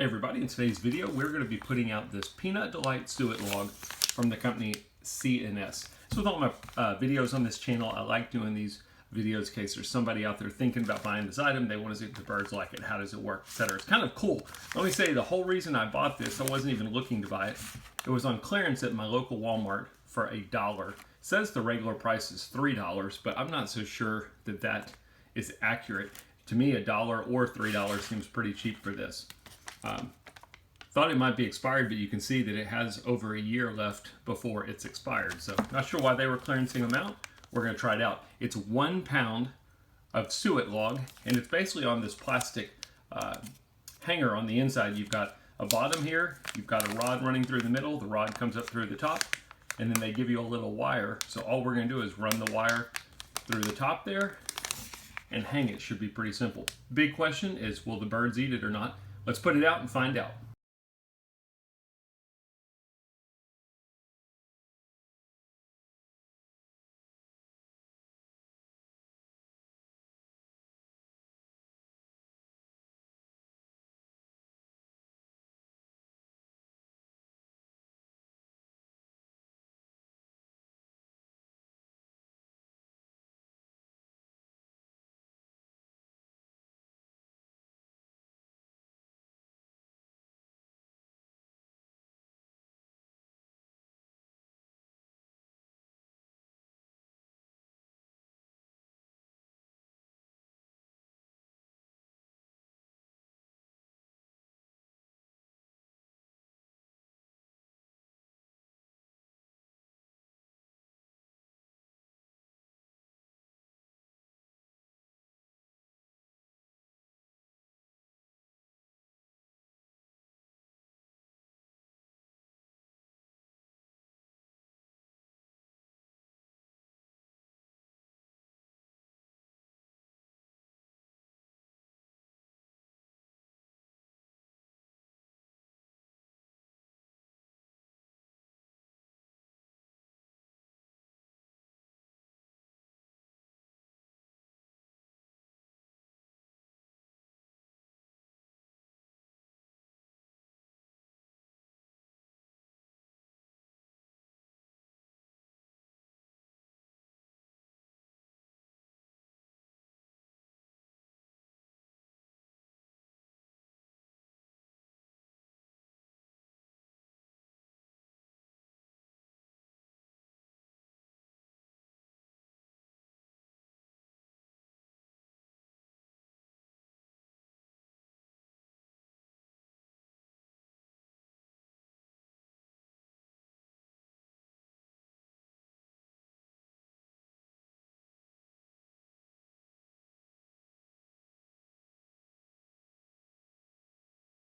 Hey everybody, in today's video we're going to be putting out this Peanut Delight Suet Log from the company C&S. So with all my videos on this channel, I like doing these videos in case there's somebody out there thinking about buying this item, they want to see if the birds like it, how does it work, etc. It's kind of cool. Let me say the whole reason I bought this, I wasn't even looking to buy it. It was on clearance at my local Walmart for $1. It says the regular price is $3, but I'm not so sure that that is accurate. To me, $1 or $3 seems pretty cheap for this. Thought it might be expired, but you can see that it has over a year left before it's expired. So not sure why they were clearancing them out. We're going to try it out. It's 1 pound of suet log, and it's basically on this plastic hanger on the inside. You've got a bottom here, you've got a rod running through the middle, the rod comes up through the top, and then they give you a little wire. So all we're going to do is run the wire through the top there and hang it. Should be pretty simple. Big question is, will the birds eat it or not? Let's put it out and find out.